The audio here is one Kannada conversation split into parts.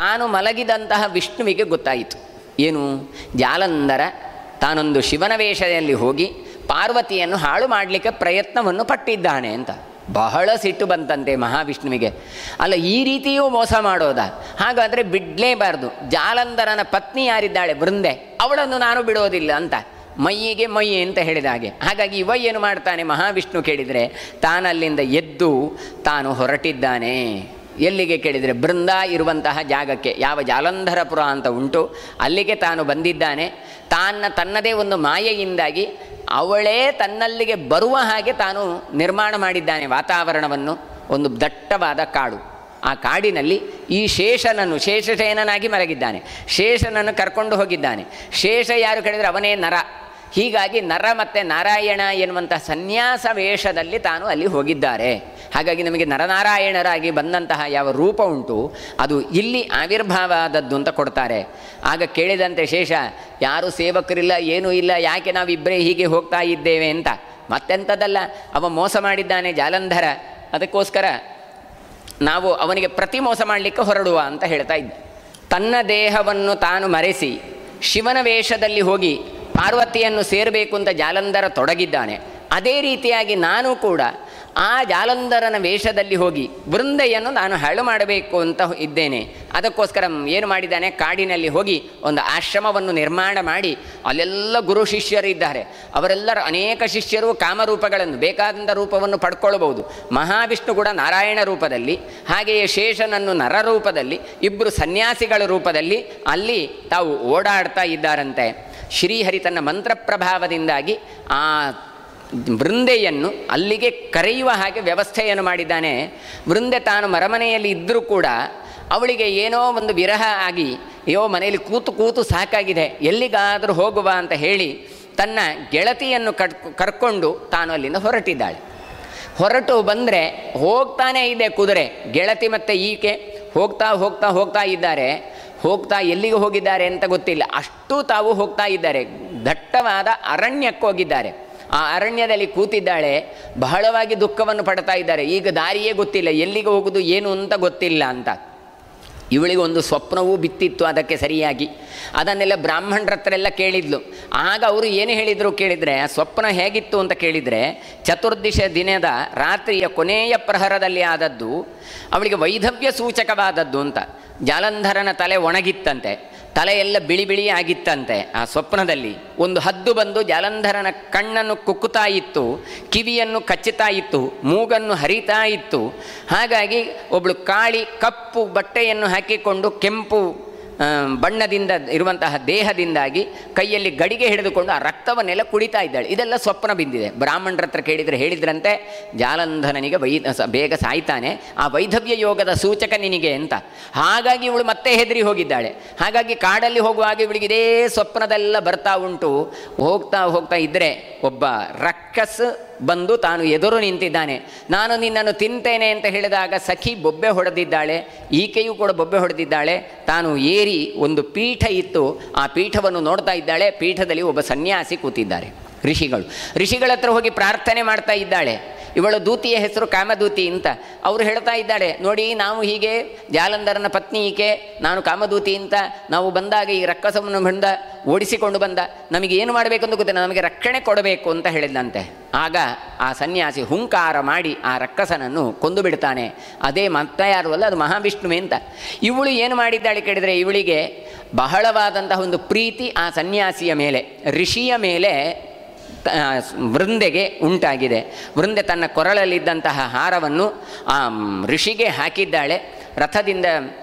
ತಾನು ಮಲಗಿದಂತಹ ವಿಷ್ಣುವಿಗೆ ಗೊತ್ತಾಯಿತು. ಏನು? ಜಾಲಂಧರ ತಾನೊಂದು ಶಿವನ ವೇಷದಲ್ಲಿ ಹೋಗಿ ಪಾರ್ವತಿಯನ್ನು ಹಾಳು ಮಾಡಲಿಕ್ಕೆ ಪ್ರಯತ್ನವನ್ನು ಪಟ್ಟಿದ್ದಾನೆ ಅಂತ. ಬಹಳ ಸಿಟ್ಟು ಬಂತಂತೆ ಮಹಾವಿಷ್ಣುವಿಗೆ. ಅಲ್ಲ, ಈ ರೀತಿಯೂ ಮೋಸ ಮಾಡೋದಾ? ಹಾಗಾದರೆ ಬಿಡಲೇಬಾರ್ದು. ಜಾಲಂಧರನ ಪತ್ನಿ ಯಾರಿದ್ದಾಳೆ, ಬೃಂದೆ, ಅವಳನ್ನು ನಾನು ಬಿಡೋದಿಲ್ಲ ಅಂತ ಮೈಯಿಗೆ ಮೈ ಅಂತ ಹೇಳಿದ ಹಾಗೆ. ಹಾಗಾಗಿ ಇವ ಏನು ಮಾಡ್ತಾನೆ, ಮಹಾವಿಷ್ಣು ಕೇಳಿದರೆ ತಾನಲ್ಲಿಂದ ಎದ್ದು ತಾನು ಹೊರಟಿದ್ದಾನೆ. ಎಲ್ಲಿಗೆ ಕೇಳಿದರೆ ಬೃಂದ ಇರುವಂತಹ ಜಾಗಕ್ಕೆ, ಯಾವ ಜಾಲಂಧರಪುರ ಅಂತ ಉಂಟು ಅಲ್ಲಿಗೆ ತಾನು ಬಂದಿದ್ದಾನೆ. ತನ್ನದೇ ಒಂದು ಮಾಯೆಯಿಂದಾಗಿ ಅವಳೇ ತನ್ನಲ್ಲಿಗೆ ಬರುವ ಹಾಗೆ ತಾನು ನಿರ್ಮಾಣ ಮಾಡಿದ್ದಾನೆ ವಾತಾವರಣವನ್ನು. ಒಂದು ದಟ್ಟವಾದ ಕಾಡು, ಆ ಕಾಡಿನಲ್ಲಿ ಈ ಶೇಷಸೇನನಾಗಿ ಮಲಗಿದ್ದಾನೆ. ಶೇಷನನ್ನು ಕರ್ಕೊಂಡು ಹೋಗಿದ್ದಾನೆ. ಶೇಷ ಯಾರು ಕೇಳಿದರೆ ಅವನೇ ನರ. ಹೀಗಾಗಿ ನರ ಮತ್ತು ನಾರಾಯಣ ಎನ್ನುವಂಥ ಸನ್ಯಾಸ ವೇಷದಲ್ಲಿ ತಾನು ಅಲ್ಲಿ ಹೋಗಿದ್ದಾರೆ. ಹಾಗಾಗಿ ನಮಗೆ ನರನಾರಾಯಣರಾಗಿ ಬಂದಂತಹ ಯಾವ ರೂಪ ಉಂಟು ಅದು ಇಲ್ಲಿ ಆವಿರ್ಭಾವ ಆದದ್ದು ಅಂತ ಕೊಡ್ತಾರೆ. ಆಗ ಕೇಳಿದಂತೆ ಶೇಷ, ಯಾರೂ ಸೇವಕರಿಲ್ಲ, ಏನೂ ಇಲ್ಲ, ಯಾಕೆ ನಾವಿಬ್ಬರೇ ಹೀಗೆ ಹೋಗ್ತಾ ಇದ್ದೇವೆ ಅಂತ. ಮತ್ತೆಂಥದ್ದಲ್ಲ, ಅವ ಮೋಸ ಮಾಡಿದ್ದಾನೆ ಜಾಲಂಧರ, ಅದಕ್ಕೋಸ್ಕರ ನಾವು ಅವನಿಗೆ ಪ್ರತಿ ಮೋಸ ಮಾಡಲಿಕ್ಕೆ ಹೊರಡುವ ಅಂತ ಹೇಳ್ತಾ ಇದ್ದ. ತನ್ನ ದೇಹವನ್ನು ತಾನು ಮರೆಸಿ ಶಿವನ ವೇಷದಲ್ಲಿ ಹೋಗಿ ಪಾರ್ವತಿಯನ್ನು ಸೇರಬೇಕು ಅಂತ ಜಾಲಂಧರ ತೊಡಗಿದ್ದಾನೆ. ಅದೇ ರೀತಿಯಾಗಿ ನಾನು ಕೂಡ ಆ ಜಾಲಂಧರನ ವೇಷದಲ್ಲಿ ಹೋಗಿ ಬೃಂದೆಯನ್ನು ನಾನು ಹಾಳು ಮಾಡಬೇಕು ಅಂತ ಇದ್ದೇನೆ. ಅದಕ್ಕೋಸ್ಕರ ಏನು ಮಾಡಿದ್ದಾನೆ, ಕಾಡಿನಲ್ಲಿ ಹೋಗಿ ಒಂದು ಆಶ್ರಮವನ್ನು ನಿರ್ಮಾಣ ಮಾಡಿ ಅಲ್ಲೆಲ್ಲ ಗುರು ಶಿಷ್ಯರಿದ್ದಾರೆ. ಅವರೆಲ್ಲರ ಅನೇಕ ಶಿಷ್ಯರು ಕಾಮರೂಪಗಳನ್ನು ಬೇಕಾದಂಥ ರೂಪವನ್ನು ಪಡ್ಕೊಳ್ಬೋದು. ಮಹಾವಿಷ್ಣು ಕೂಡ ನಾರಾಯಣ ರೂಪದಲ್ಲಿ, ಹಾಗೆಯೇ ಶೇಷನನ್ನು ನರ ರೂಪದಲ್ಲಿ, ಇಬ್ಬರು ಸನ್ಯಾಸಿಗಳ ರೂಪದಲ್ಲಿ ಅಲ್ಲಿ ತಾವು ಓಡಾಡ್ತಾ ಇದ್ದಾರಂತೆ. ಶ್ರೀಹರಿ ತನ್ನ ಮಂತ್ರ ಪ್ರಭಾವದಿಂದಾಗಿ ಆ ಬೃಂದೆಯನ್ನು ಅಲ್ಲಿಗೆ ಕರೆಯುವ ಹಾಗೆ ವ್ಯವಸ್ಥೆಯನ್ನು ಮಾಡಿದ್ದಾನೆ. ಬೃಂದೆ ತಾನು ಮರಮನೆಯಲ್ಲಿ ಇದ್ದರೂ ಕೂಡ ಅವಳಿಗೆ ಏನೋ ಒಂದು ವಿರಹ ಆಗಿ, ಅಯ್ಯೋ ಮನೆಯಲ್ಲಿ ಕೂತು ಸಾಕಾಗಿದೆ, ಎಲ್ಲಿಗಾದರೂ ಹೋಗುವ ಅಂತ ಹೇಳಿ ತನ್ನ ಗೆಳತಿಯನ್ನು ಕರ್ಕೊಂಡು ತಾನು ಅಲ್ಲಿಂದ ಹೊರಟಿದ್ದಾಳೆ. ಹೊರಟು ಬಂದರೆ ಹೋಗ್ತಾನೇ ಇದೆ ಕುದುರೆ. ಗೆಳತಿ ಮತ್ತು ಈಕೆ ಹೋಗ್ತಾ ಇದ್ದಾರೆ. ಎಲ್ಲಿಗೆ ಹೋಗಿದ್ದಾರೆ ಅಂತ ಗೊತ್ತಿಲ್ಲ. ಅಷ್ಟು ತಾವು ಹೋಗ್ತಾ ಇದ್ದಾರೆ. ದಟ್ಟವಾದ ಅರಣ್ಯಕ್ಕೆ ಹೋಗಿದ್ದಾರೆ. ಆ ಅರಣ್ಯದಲ್ಲಿ ಕೂತಿದ್ದಾಳೆ. ಬಹಳವಾಗಿ ದುಃಖವನ್ನು ಪಡ್ತಾ ಇದ್ದಾರೆ. ಈಗ ದಾರಿಯೇ ಗೊತ್ತಿಲ್ಲ, ಎಲ್ಲಿಗೆ ಹೋಗೋದು ಏನು ಅಂತ ಗೊತ್ತಿಲ್ಲ ಅಂತ. ಇವಳಿಗೆ ಒಂದು ಸ್ವಪ್ನವೂ ಬಿತ್ತಿತ್ತು ಅದಕ್ಕೆ ಸರಿಯಾಗಿ. ಅದನ್ನೆಲ್ಲ ಬ್ರಾಹ್ಮಣರ ಹತ್ರ ಎಲ್ಲ ಕೇಳಿದ್ಲು. ಆಗ ಅವರು ಏನು ಹೇಳಿದರು ಕೇಳಿದರೆ, ಆ ಸ್ವಪ್ನ ಹೇಗಿತ್ತು ಅಂತ ಕೇಳಿದರೆ, ಚತುರ್ದಿಶ ದಿನದ ರಾತ್ರಿಯ ಕೊನೆಯ ಪ್ರಹರದಲ್ಲಿ ಆದದ್ದು, ಅವಳಿಗೆ ವೈಧವ್ಯ ಸೂಚಕವಾದದ್ದು ಅಂತ. ಜಾಲಂಧರನ ತಲೆ ಒಣಗಿತ್ತಂತೆ, ತಲೆಯೆಲ್ಲ ಬಿಳಿ ಆಗಿತ್ತಂತೆ. ಆ ಸ್ವಪ್ನದಲ್ಲಿ ಒಂದು ಹದ್ದು ಬಂದು ಜಾಲಂಧರನ ಕಣ್ಣನ್ನು ಕುಕ್ಕುತ್ತಾ ಇತ್ತು, ಕಿವಿಯನ್ನು ಕಚ್ಚುತ್ತಾ ಇತ್ತು, ಮೂಗನ್ನು ಹರಿತಾ ಇತ್ತು. ಹಾಗಾಗಿ ಒಬ್ಬಳು ಕಾಳಿ ಕಪ್ಪು ಬಟ್ಟೆಯನ್ನು ಹಾಕಿಕೊಂಡು ಕೆಂಪು ಬಣ್ಣದಿಂದ ಇರುವಂತಹ ದೇಹದಿಂದಾಗಿ ಕೈಯಲ್ಲಿ ಗಡಿಗೆ ಹಿಡಿದುಕೊಂಡು ಆ ರಕ್ತವನ್ನೆಲ್ಲ ಕುಡಿತಾ ಇದ್ದಾಳೆ. ಇದೆಲ್ಲ ಸ್ವಪ್ನ ಬಿದ್ದಿದೆ. ಬ್ರಾಹ್ಮಣರ ಹತ್ರ ಕೇಳಿದರೆ ಹೇಳಿದ್ರಂತೆ, ಜಾಲಂಧರನಿಗೆ ಬೇಗ ಸಾಯ್ತಾನೆ, ಆ ವೈಧವ್ಯ ಯೋಗದ ಸೂಚಕ ನಿನಗೆ ಅಂತ. ಹಾಗಾಗಿ ಇವಳು ಮತ್ತೆ ಹೆದರಿ ಹೋಗಿದ್ದಾಳೆ. ಹಾಗಾಗಿ ಕಾಡಲ್ಲಿ ಹೋಗುವಾಗ ಇವಳಿಗೆ ಇದೇ ಸ್ವಪ್ನದೆಲ್ಲ ಬರ್ತಾ ಉಂಟು. ಹೋಗ್ತಾ ಇದ್ದರೆ ಒಬ್ಬ ರಕ್ಕಸ್ ಬಂದು ತಾನು ಎದುರು ನಿಂತಿದ್ದಾನೆ. ನಾನು ನಿನ್ನನ್ನು ತಿಂತೇನೆ ಅಂತ ಹೇಳಿದಾಗ ಸಖಿ ಬೊಬ್ಬೆ ಹೊಡೆದಿದ್ದಾಳೆ, ಈಕೆಯೂ ಕೂಡ ಬೊಬ್ಬೆ ಹೊಡೆದಿದ್ದಾಳೆ. ತಾನು ಏರಿ ಒಂದು ಪೀಠ ಇತ್ತು, ಆ ಪೀಠವನ್ನು ನೋಡ್ತಾ ಇದ್ದಾಳೆ. ಪೀಠದಲ್ಲಿ ಒಬ್ಬ ಸನ್ಯಾಸಿ ಕೂತಿದ್ದಾರೆ, ಋಷಿಗಳ ಹತ್ರ ಹೋಗಿ ಪ್ರಾರ್ಥನೆ ಮಾಡ್ತಾ ಇದ್ದಾಳೆ. ಇವಳ ದೂತಿಯ ಹೆಸರು ಕಾಮದೂತಿ ಅಂತ. ಅವರು ಹೇಳ್ತಾ ಇದ್ದಾಳೆ, ನೋಡಿ ನಾವು ಹೀಗೆ ಜಾಲಂಧರನ ಪತ್ನಿ ಈಕೆ, ನಾನು ಕಾಮದೂತಿ ಅಂತ, ನಾವು ಬಂದಾಗ ಈ ರಕ್ಕಸವನ್ನು ಓಡಿಸಿಕೊಂಡು ಬಂದ, ನಮಗೆ ಏನು ಮಾಡಬೇಕು ಅಂತ ಗೊತ್ತಿಲ್ಲ, ನಮಗೆ ರಕ್ಷಣೆ ಕೊಡಬೇಕು ಅಂತ ಹೇಳಿದಂತೆ. ಆಗ ಆ ಸನ್ಯಾಸಿ ಹುಂಕಾರ ಮಾಡಿ ಆ ರಕ್ಕಸನನ್ನು ಕೊಂದು ಬಿಡ್ತಾನೆ. ಅದೇ ಮತ್ತೆ ಯಾರು ಅಲ್ಲ, ಅದು ಮಹಾವಿಷ್ಣುವೇ ಅಂತ. ಇವಳು ಏನು ಮಾಡಿದ್ದಾಳೆ ಕೇಳಿದರೆ, ಇವಳಿಗೆ ಬಹಳವಾದಂತಹ ಒಂದು ಪ್ರೀತಿ ಆ ಸನ್ಯಾಸಿಯ ಮೇಲೆ, ಋಷಿಯ ಮೇಲೆ ವೃಂದೆಗೆ ಉಂಟಾಗಿದೆ. ವೃಂದೆ ತನ್ನ ಕೊರಳಲ್ಲಿದ್ದಂತಹ ಹಾರವನ್ನು ಆ ಋಷಿಗೆ ಹಾಕಿದ್ದಾಳೆ. ರಥದಿಂದ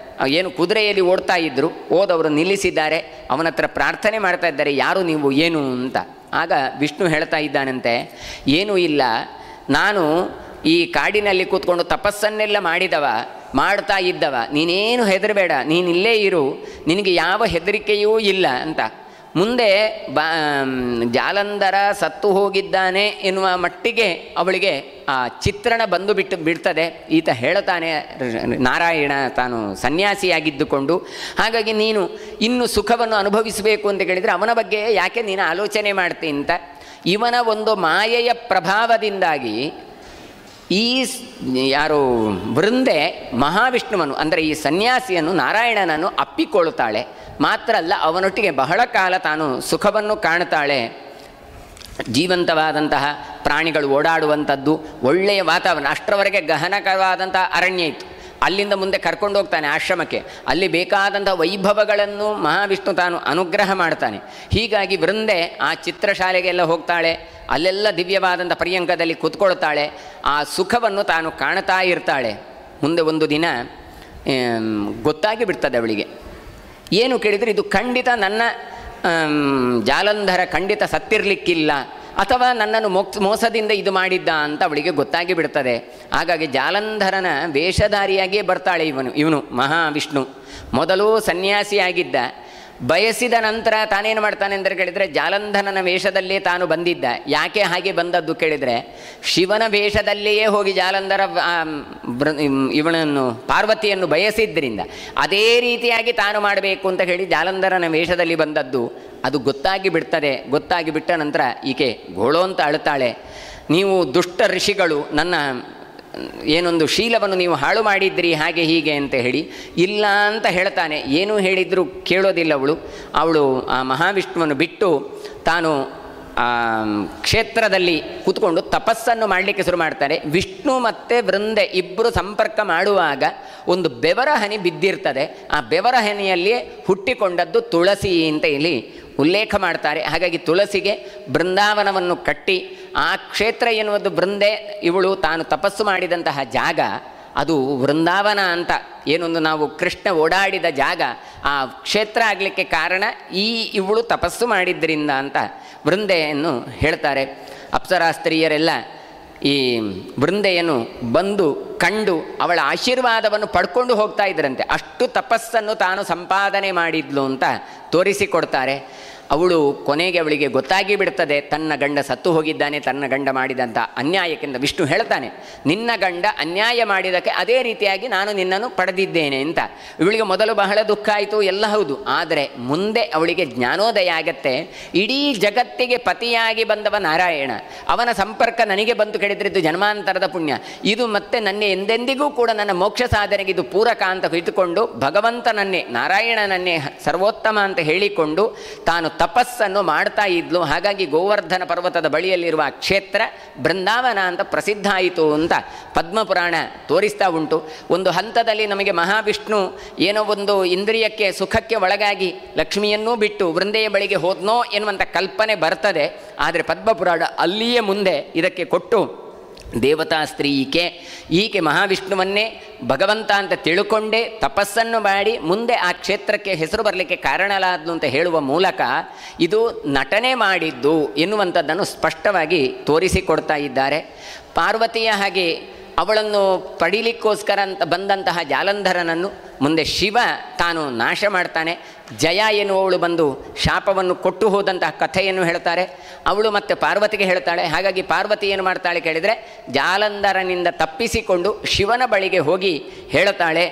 ಏನು ಕುದುರೆಯಲ್ಲಿ ಓಡ್ತಾ ಇದ್ದರು, ಓದವರು ನಿಲ್ಲಿಸಿದ್ದಾರೆ. ಅವನ ಹತ್ರ ಪ್ರಾರ್ಥನೆ ಮಾಡ್ತಾ ಇದ್ದಾರೆ, ಯಾರು ನೀವು, ಏನು ಅಂತ. ಆಗ ವಿಷ್ಣು ಹೇಳ್ತಾ ಇದ್ದಾನಂತೆ, ಏನೂ ಇಲ್ಲ, ನಾನು ಈ ಕಾಡಿನಲ್ಲಿ ಕೂತ್ಕೊಂಡು ತಪಸ್ಸನ್ನೆಲ್ಲ ಮಾಡ್ತಾ ಇದ್ದವ, ನೀನೇನು ಹೆದರಬೇಡ, ನೀನಿಲ್ಲೇ ಇರು, ನಿನಗೆ ಯಾವ ಹೆದರಿಕೆಯೂ ಇಲ್ಲ ಅಂತ. ಮುಂದೆ ಜಾಲಂಧರ ಸತ್ತು ಹೋಗಿದ್ದಾನೆ ಎನ್ನುವ ಮಟ್ಟಿಗೆ ಅವಳಿಗೆ ಆ ಚಿತ್ರಣ ಬಿಡ್ತದೆ. ಈತ ಹೇಳ್ತಾನೆ, ನಾರಾಯಣ ತಾನು ಸನ್ಯಾಸಿಯಾಗಿದ್ದುಕೊಂಡು, ಹಾಗಾಗಿ ನೀನು ಇನ್ನು ಸುಖವನ್ನು ಅನುಭವಿಸಬೇಕು ಅಂತ ಕೇಳಿದರೆ ಅವನ ಬಗ್ಗೆ ಯಾಕೆ ನೀನು ಆಲೋಚನೆ ಮಾಡ್ತೀನಿ ಅಂತ. ಇವನ ಒಂದು ಮಾಯೆಯ ಪ್ರಭಾವದಿಂದಾಗಿ ಈ ಯಾರು ವೃಂದೆ ಮಹಾವಿಷ್ಣುವನ್ನು ಅಂದರೆ ಈ ಸನ್ಯಾಸಿಯನ್ನು ನಾರಾಯಣನನ್ನು ಅಪ್ಪಿಕೊಳ್ಳುತ್ತಾಳೆ. ಮಾತ್ರ ಅಲ್ಲ, ಅವನೊಟ್ಟಿಗೆ ಬಹಳ ಕಾಲ ತಾನು ಸುಖವನ್ನು ಕಾಣುತ್ತಾಳೆ. ಜೀವಂತವಾದಂತಹ ಪ್ರಾಣಿಗಳು ಓಡಾಡುವಂಥದ್ದು, ಒಳ್ಳೆಯ ವಾತಾವರಣ. ಅಷ್ಟರವರೆಗೆ ಗಹನಕರವಾದಂಥ ಅರಣ್ಯ ಇತ್ತು. ಅಲ್ಲಿಂದ ಮುಂದೆ ಕರ್ಕೊಂಡು ಹೋಗ್ತಾನೆ ಆಶ್ರಮಕ್ಕೆ. ಅಲ್ಲಿ ಬೇಕಾದಂಥ ವೈಭವಗಳನ್ನು ಮಹಾವಿಷ್ಣು ತಾನು ಅನುಗ್ರಹ ಮಾಡ್ತಾನೆ. ಹೀಗಾಗಿ ವೃಂದೆ ಆ ಚಿತ್ರಶಾಲೆಗೆಲ್ಲ ಹೋಗ್ತಾಳೆ. ಅಲ್ಲೆಲ್ಲ ದಿವ್ಯವಾದಂಥ ಪರ್ಯಂಕದಲ್ಲಿ ಕೂತ್ಕೊಳ್ತಾಳೆ. ಆ ಸುಖವನ್ನು ತಾನು ಕಾಣ್ತಾ ಇರ್ತಾಳೆ. ಮುಂದೆ ಒಂದು ದಿನ ಗೊತ್ತಾಗಿ ಬಿಡ್ತದೆ ಅವಳಿಗೆ. ಏನು ಕೇಳಿದರೆ, ಇದು ಖಂಡಿತ ನನ್ನ ಜಾಲಂಧರ ಖಂಡಿತ ಸತ್ತಿರಲಿಕ್ಕಿಲ್ಲ, ಅಥವಾ ನನ್ನನ್ನು ಮೋಸದಿಂದ ಇದು ಮಾಡಿದ್ದ ಅಂತ ಅವಳಿಗೆ ಗೊತ್ತಾಗಿ ಬಿಡ್ತದೆ. ಹಾಗಾಗಿ ಜಾಲಂಧರನ ವೇಷಧಾರಿಯಾಗಿಯೇ ಬರ್ತಾಳೆ ಇವನು ಮಹಾವಿಷ್ಣು. ಮೊದಲು ಸನ್ಯಾಸಿಯಾಗಿದ್ದ, ಬಯಸಿದ ನಂತರ ತಾನೇನು ಮಾಡ್ತಾನೆ ಅಂತ ಕೇಳಿದರೆ, ಜಾಲಂಧರನ ವೇಷದಲ್ಲೇ ತಾನು ಬಂದಿದ್ದ. ಯಾಕೆ ಹಾಗೆ ಬಂದದ್ದು ಕೇಳಿದರೆ, ಶಿವನ ವೇಷದಲ್ಲಿಯೇ ಹೋಗಿ ಜಾಲಂಧರ ಇವನನ್ನು ಪಾರ್ವತಿಯನ್ನು ಬಯಸಿದ್ದರಿಂದ ಅದೇ ರೀತಿಯಾಗಿ ತಾನು ಮಾಡಬೇಕು ಅಂತ ಹೇಳಿ ಜಾಲಂಧರನ ವೇಷದಲ್ಲಿ ಬಂದದ್ದು. ಅದು ಗೊತ್ತಾಗಿ ಬಿಡ್ತದೆ. ಗೊತ್ತಾಗಿ ಬಿಟ್ಟ ನಂತರ ಈಕೆ ಗೋಳೋ ಅಂತ ಅಳುತ್ತಾಳೆ. ನೀವು ದುಷ್ಟ ಋಷಿಗಳು ನನ್ನ ಏನೊಂದು ಶೀಲವನ್ನು ನೀವು ಹಾಳು ಮಾಡಿದ್ರಿ, ಹಾಗೆ ಹೀಗೆ ಅಂತ ಹೇಳಿ. ಇಲ್ಲ ಅಂತ ಹೇಳ್ತಾನೆ. ಏನೂ ಹೇಳಿದರೂ ಕೇಳೋದಿಲ್ಲ ಅವಳು ಆ ಮಹಾವಿಷ್ಣುವನ್ನು ಬಿಟ್ಟು ತಾನು ಕ್ಷೇತ್ರದಲ್ಲಿ ಕೂತ್ಕೊಂಡು ತಪಸ್ಸನ್ನು ಮಾಡಲಿಕ್ಕೆ ಶುರು ಮಾಡ್ತಾರೆ. ವಿಷ್ಣು ಮತ್ತು ವೃಂದೆ ಇಬ್ಬರು ಸಂಪರ್ಕ ಮಾಡುವಾಗ ಒಂದು ಬೆವರ ಹನಿ ಬಿದ್ದಿರ್ತದೆ. ಆ ಬೆವರ ಹನಿಯಲ್ಲಿಯೇ ಹುಟ್ಟಿಕೊಂಡದ್ದು ತುಳಸಿ ಅಂತ ಇಲ್ಲಿ ಉಲ್ಲೇಖ ಮಾಡ್ತಾರೆ. ಹಾಗಾಗಿ ತುಳಸಿಗೆ ಬೃಂದಾವನವನ್ನು ಕಟ್ಟಿ, ಆ ಕ್ಷೇತ್ರ ಎನ್ನುವುದು ವೃಂದೆ ಇವಳು ತಾನು ತಪಸ್ಸು ಮಾಡಿದಂತಹ ಜಾಗ, ಅದು ವೃಂದಾವನ ಅಂತ ಏನೊಂದು ನಾವು ಕೃಷ್ಣ ಓಡಾಡಿದ ಜಾಗ, ಆ ಕ್ಷೇತ್ರ ಆಗಲಿಕ್ಕೆ ಕಾರಣ ಇವಳು ತಪಸ್ಸು ಮಾಡಿದ್ದರಿಂದ ಅಂತ ವೃಂದೆಯನ್ನು ಹೇಳ್ತಾರೆ. ಅಪ್ಸರಾ ಸ್ತ್ರೀಯರೆಲ್ಲ ಈ ವೃಂದೆಯನ್ನು ಬಂದು ಕಂಡು ಅವಳ ಆಶೀರ್ವಾದವನ್ನು ಪಡ್ಕೊಂಡು ಹೋಗ್ತಾ ಇದ್ದರಂತೆ. ಅಷ್ಟು ತಪಸ್ಸನ್ನು ತಾನು ಸಂಪಾದನೆ ಮಾಡಿದ್ಲು ಅಂತ ತೋರಿಸಿಕೊಡ್ತಾರೆ. ಅವಳು ಕೊನೆಗೆ ಅವಳಿಗೆ ಗೊತ್ತಾಗಿ ಬಿಡ್ತದೆ, ತನ್ನ ಗಂಡ ಸತ್ತು ಹೋಗಿದ್ದಾನೆ, ತನ್ನ ಗಂಡ ಮಾಡಿದಂಥ ಅನ್ಯಾಯಕ್ಕಿಂತ. ವಿಷ್ಣು ಹೇಳ್ತಾನೆ, ನಿನ್ನ ಗಂಡ ಅನ್ಯಾಯ ಮಾಡಿದ್ದಕ್ಕೆ ಅದೇ ರೀತಿಯಾಗಿ ನಾನು ನಿನ್ನನ್ನು ಪಡೆದಿದ್ದೇನೆ ಅಂತ. ಇವಳಿಗೆ ಮೊದಲು ಬಹಳ ದುಃಖ ಆಯಿತು, ಎಲ್ಲ ಹೌದು. ಆದರೆ ಮುಂದೆ ಅವಳಿಗೆ ಜ್ಞಾನೋದಯ ಆಗತ್ತೆ. ಇಡೀ ಜಗತ್ತಿಗೆ ಪತಿಯಾಗಿ ಬಂದವ ನಾರಾಯಣ, ಅವನ ಸಂಪರ್ಕ ನನಗೆ ಬಂತು ಕೇಳಿದರೆ ಇದು ಜನ್ಮಾಂತರದ ಪುಣ್ಯ, ಇದು ಮತ್ತೆ ನನ್ನ ಎಂದೆಂದಿಗೂ ಕೂಡ ನನ್ನ ಮೋಕ್ಷ ಸಾಧನೆಗೆ ಇದು ಪೂರಕ ಅಂತ ಕುಳಿತುಕೊಂಡು ಭಗವಂತನನ್ನೇ ನಾರಾಯಣನನ್ನೇ ಸರ್ವೋತ್ತಮ ಅಂತ ಹೇಳಿಕೊಂಡು ತಾನು ತಪಸ್ಸನ್ನು ಮಾಡ್ತಾ ಇದ್ಲು. ಹಾಗಾಗಿ ಗೋವರ್ಧನ ಪರ್ವತದ ಬಳಿಯಲ್ಲಿರುವ ಕ್ಷೇತ್ರ ಬೃಂದಾವನ ಅಂತ ಪ್ರಸಿದ್ಧ ಆಯಿತು ಅಂತ ಪದ್ಮಪುರಾಣ ತೋರಿಸ್ತಾ ಉಂಟು. ಒಂದು ಹಂತದಲ್ಲಿ ನಮಗೆ ಮಹಾವಿಷ್ಣು ಏನೋ ಒಂದು ಇಂದ್ರಿಯಕ್ಕೆ ಸುಖಕ್ಕೆ ಒಳಗಾಗಿ ಲಕ್ಷ್ಮಿಯನ್ನೂ ಬಿಟ್ಟು ವೃಂದೆಯ ಬಳಿಗೆ ಹೋದ್ನೋ ಎನ್ನುವಂಥ ಕಲ್ಪನೆ ಬರ್ತದೆ. ಆದರೆ ಪದ್ಮಪುರಾಣ ಅಲ್ಲಿಯೇ ಮುಂದೆ ಇದಕ್ಕೆ ಕೊಟ್ಟು, ದೇವತಾ ಸ್ತ್ರೀ ಈಕೆ ಮಹಾವಿಷ್ಣುವನ್ನೇ ಭಗವಂತ ಅಂತ ತಿಳ್ಕೊಂಡೇ ತಪಸ್ಸನ್ನು ಮಾಡಿ ಮುಂದೆ ಆ ಕ್ಷೇತ್ರಕ್ಕೆ ಹೆಸರು ಬರಲಿಕ್ಕೆ ಕಾರಣಲಾದ್ಲು ಅಂತ ಹೇಳುವ ಮೂಲಕ ಇದು ನಟನೆ ಮಾಡಿದ್ದು ಎನ್ನುವಂಥದ್ದನ್ನು ಸ್ಪಷ್ಟವಾಗಿ ತೋರಿಸಿಕೊಡ್ತಾ ಇದ್ದಾರೆ. ಪಾರ್ವತಿಯ ಹಾಗೆ ಅವಳನ್ನು ಪಡೀಲಿಕ್ಕೋಸ್ಕರ ಅಂತ ಬಂದಂತಹ ಜಾಲಂಧರನನ್ನು ಮುಂದೆ ಶಿವ ತಾನು ನಾಶ ಮಾಡ್ತಾನೆ. ಜಯ ಎನ್ನುವವಳು ಬಂದು ಶಾಪವನ್ನು ಕೊಟ್ಟು ಹೋದಂತಹ ಕಥೆಯನ್ನು ಹೇಳ್ತಾರೆ. ಅವಳು ಮತ್ತೆ ಪಾರ್ವತಿಗೆ ಹೇಳ್ತಾಳೆ. ಹಾಗಾಗಿ ಪಾರ್ವತಿ ಏನು ಮಾಡ್ತಾಳೆ ಕೇಳಿದರೆ, ಜಾಲಂಧರನಿಂದ ತಪ್ಪಿಸಿಕೊಂಡು ಶಿವನ ಬಳಿಗೆ ಹೋಗಿ ಹೇಳ್ತಾಳೆ,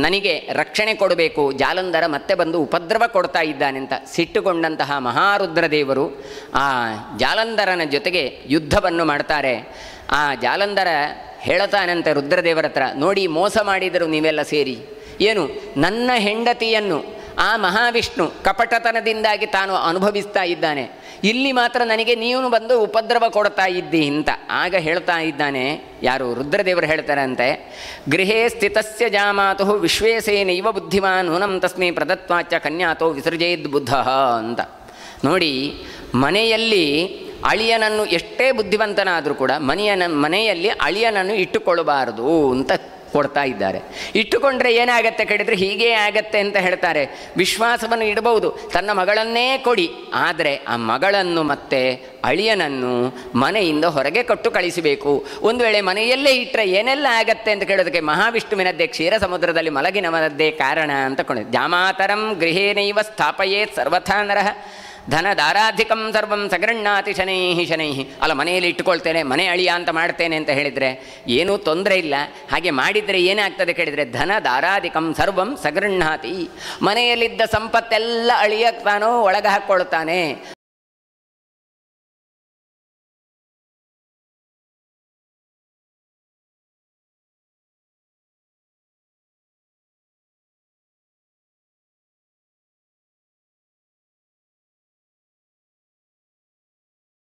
ನನಗೆ ರಕ್ಷಣೆ ಕೊಡಬೇಕು, ಜಾಲಂಧರ ಮತ್ತೆ ಬಂದು ಉಪದ್ರವ ಕೊಡ್ತಾ ಇದ್ದಾನೆ ಅಂತ. ಸಿಟ್ಟುಕೊಂಡಂತಹ ಮಹಾರುದ್ರದೇವರು ಆ ಜಾಲಂಧರನ ಜೊತೆಗೆ ಯುದ್ಧವನ್ನು ಮಾಡ್ತಾರೆ. ಆ ಜಾಲಂಧರ ಹೇಳ್ತಾನಂತೆ ರುದ್ರದೇವರ ಹತ್ರ, ನೋಡಿ ಮೋಸ ಮಾಡಿದರು ನೀವೆಲ್ಲ ಸೇರಿ. ಏನು, ನನ್ನ ಹೆಂಡತಿಯನ್ನು ಆ ಮಹಾವಿಷ್ಣು ಕಪಟತನದಿಂದಾಗಿ ತಾನು ಅನುಭವಿಸ್ತಾ ಇದ್ದಾನೆ, ಇಲ್ಲಿ ಮಾತ್ರ ನನಗೆ ನೀವು ಬಂದು ಉಪದ್ರವ ಕೊಡ್ತಾ ಇದ್ದಿ ಅಂತ. ಆಗ ಹೇಳ್ತಾ ಇದ್ದಾನೆ ಯಾರು, ರುದ್ರದೇವರು ಹೇಳ್ತಾರಂತೆ, ಗೃಹೇ ಸ್ಥಿತಸ್ಯ ಜಾಮಾತು ವಿಶ್ವೇಶೇನೈವ ಬುದ್ಧಿಮಾನ್ ನೂನಂ ತಸ್ಮೈ ಪ್ರದತ್ವಾಚ ಕನ್ಯಾತೋ ವಿಸರ್ಜೇದ್ ಬುದ್ಧ ಅಂತ. ನೋಡಿ, ಮನೆಯಲ್ಲಿ ಅಳಿಯನನ್ನು ಎಷ್ಟೇ ಬುದ್ಧಿವಂತನಾದರೂ ಕೂಡ ಮನೆಯಲ್ಲಿ ಅಳಿಯನನ್ನು ಇಟ್ಟುಕೊಳ್ಳಬಾರದು ಅಂತ ಕೊಡ್ತಾ ಇದ್ದಾರೆ. ಇಟ್ಟುಕೊಂಡ್ರೆ ಏನಾಗತ್ತೆ ಕೇಳಿದರೆ ಹೀಗೇ ಆಗತ್ತೆ ಅಂತ ಹೇಳ್ತಾರೆ. ವಿಶ್ವಾಸವನ್ನು ಇಡಬಹುದು, ತನ್ನ ಮಗಳನ್ನೇ ಕೊಡಿ, ಆದರೆ ಆ ಮಗಳನ್ನು ಮತ್ತೆ ಅಳಿಯನನ್ನು ಮನೆಯಿಂದ ಹೊರಗೆ ಕೊಟ್ಟು ಕಳಿಸಬೇಕು. ಒಂದು ವೇಳೆ ಮನೆಯಲ್ಲೇ ಇಟ್ಟರೆ ಏನೆಲ್ಲ ಆಗತ್ತೆ ಅಂತ ಕೇಳೋದಕ್ಕೆ ಮಹಾವಿಷ್ಣುವಿನದ್ದೇ ಕ್ಷೀರ ಸಮುದ್ರದಲ್ಲಿ ಮಲಗಿನವನದ್ದೇ ಕಾರಣ ಅಂತ ಕೊಂಡು, ಜಾಮಾತರಂ ಗೃಹೇನೈವ ಸ್ಥಾಪಯೇತ್ ಸರ್ವಥಾ ನರಃ ಧನದಾರಾಧಿಕಂ ಸರ್ವಂ ಸಗೃಣ್ಣಾತಿ ಶನೈಹಿ. ಅಲ್ಲ, ಮನೆಯಲ್ಲಿ ಇಟ್ಟುಕೊಳ್ತೇನೆ, ಮನೆ ಅಳಿಯ ಅಂತ ಮಾಡ್ತೇನೆ ಅಂತ ಹೇಳಿದರೆ ಏನೂ ತೊಂದರೆ ಇಲ್ಲ. ಹಾಗೆ ಮಾಡಿದರೆ ಏನಾಗ್ತದೆ ಕೇಳಿದರೆ, ಧನದಾರಾಧಿಕಂ ಸರ್ವಂ ಸಗೃಣ್ಣಾತಿ, ಮನೆಯಲ್ಲಿದ್ದ ಸಂಪತ್ತೆಲ್ಲ ಅಳಿಯ ತಾನು ಒಳಗೆ ಹಾಕ್ಕೊಳ್ತಾನೆ.